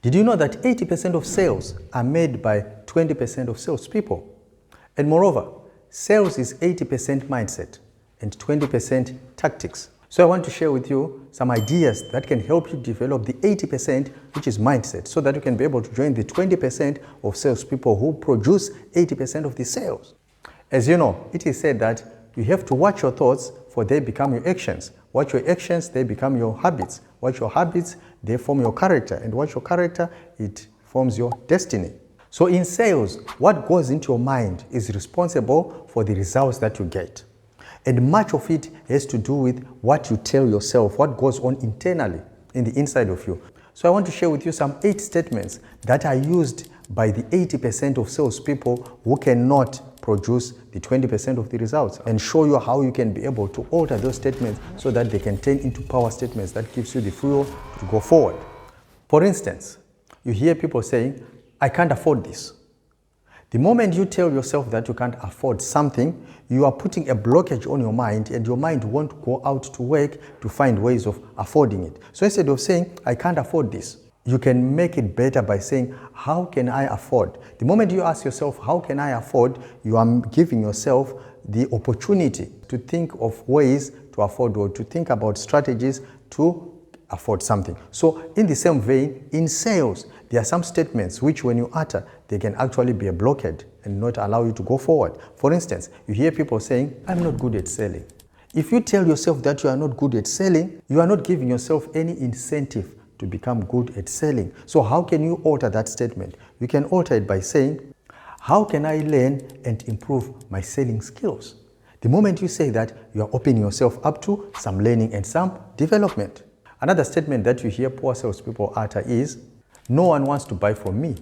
Did you know that 80% of sales are made by 20% of salespeople? And moreover, sales is 80% mindset and 20% tactics. So I want to share with you some ideas that can help you develop the 80%, which is mindset, so that you can be able to join the 20% of salespeople who produce 80% of the sales. As you know, it is said that you have to watch your thoughts, for they become your actions. Watch your actions, they become your habits. Watch your habits, they form your character. And watch your character, it forms your destiny. So in sales, what goes into your mind is responsible for the results that you get. And much of it has to do with what you tell yourself, what goes on internally, in the inside of you. So I want to share with you some 8 statements that are used by the 80% of salespeople who cannot produce the 20% of the results, and show you how you can be able to alter those statements so that they can turn into power statements that gives you the fuel to go forward. For instance, you hear people saying, I can't afford this. The moment you tell yourself that you can't afford something, you are putting a blockage on your mind, and your mind won't go out to work to find ways of affording it. So instead of saying, I can't afford this, you can make it better by saying, how can I afford? The moment you ask yourself, how can I afford? You are giving yourself the opportunity to think of ways to afford, or to think about strategies to afford something. So in the same vein, in sales, there are some statements which when you utter, they can actually be a blockade and not allow you to go forward. For instance, you hear people saying, I'm not good at selling. If you tell yourself that you are not good at selling, you are not giving yourself any incentive to become good at selling. So how can you alter that statement? You can alter it by saying, how can I learn and improve my selling skills? The moment you say that, you are opening yourself up to some learning and some development. Another statement that you hear poor salespeople utter is, no one wants to buy from me.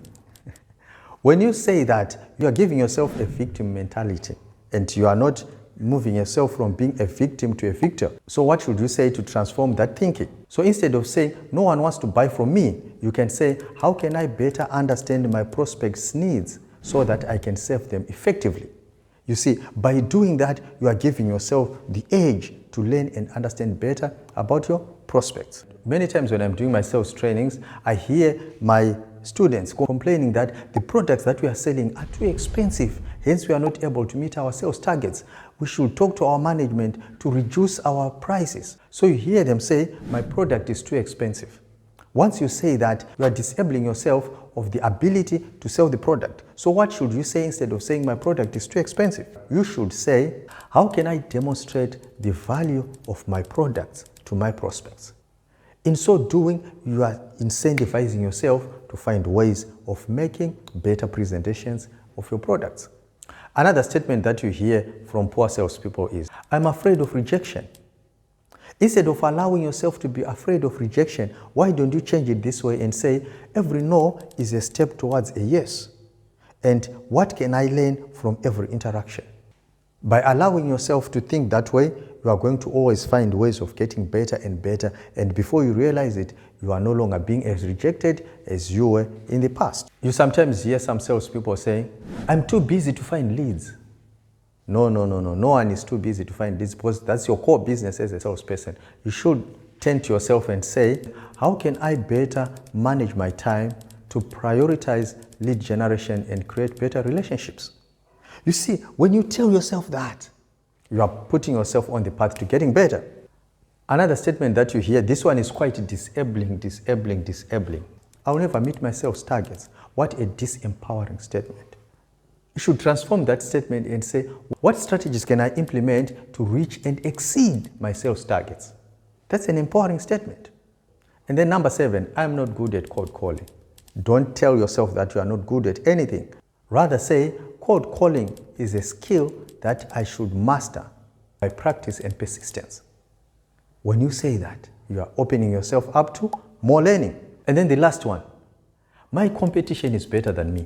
When you say that, you are giving yourself a victim mentality, and you are not moving yourself from being a victim to a victor. So what should you say to transform that thinking? So instead of saying, no one wants to buy from me, you can say, how can I better understand my prospects' needs so that I can serve them effectively? You see, by doing that, you are giving yourself the edge to learn and understand better about your prospects. Many times when I'm doing my sales trainings, I hear my students complaining that the products that we are selling are too expensive, hence we are not able to meet our sales targets. We should talk to our management to reduce our prices. So you hear them say, my product is too expensive. Once you say that, you are disabling yourself of the ability to sell the product. So what should you say instead of saying my product is too expensive? You should say, how can I demonstrate the value of my products to my prospects? In so doing, you are incentivizing yourself to find ways of making better presentations of your products. Another statement that you hear from poor salespeople is, I'm afraid of rejection. Instead of allowing yourself to be afraid of rejection, why don't you change it this way and say, every no is a step towards a yes. And what can I learn from every interaction? By allowing yourself to think that way, you are going to always find ways of getting better and better. And before you realize it, you are no longer being as rejected as you were in the past. You sometimes hear some salespeople saying, I'm too busy to find leads. No one is too busy to find leads, because that's your core business as a salesperson. You should turn to yourself and say, how can I better manage my time to prioritize lead generation and create better relationships? You see, when you tell yourself that, you are putting yourself on the path to getting better. Another statement that you hear, this one is quite disabling. I'll never meet my sales targets. What a disempowering statement. You should transform that statement and say, what strategies can I implement to reach and exceed my sales targets? That's an empowering statement. And then number 7, I'm not good at cold calling. Don't tell yourself that you are not good at anything. Rather say, cold calling is a skill that I should master by practice and persistence. When you say that, you are opening yourself up to more learning. And then the last one, my competition is better than me.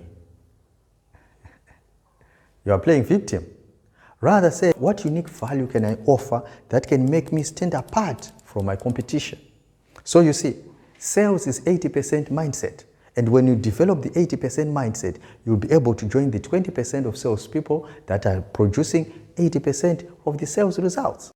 You are playing victim. Rather say, what unique value can I offer that can make me stand apart from my competition? So you see, sales is 80% mindset. And when you develop the 80% mindset, you'll be able to join the 20% of salespeople that are producing 80% of the sales results.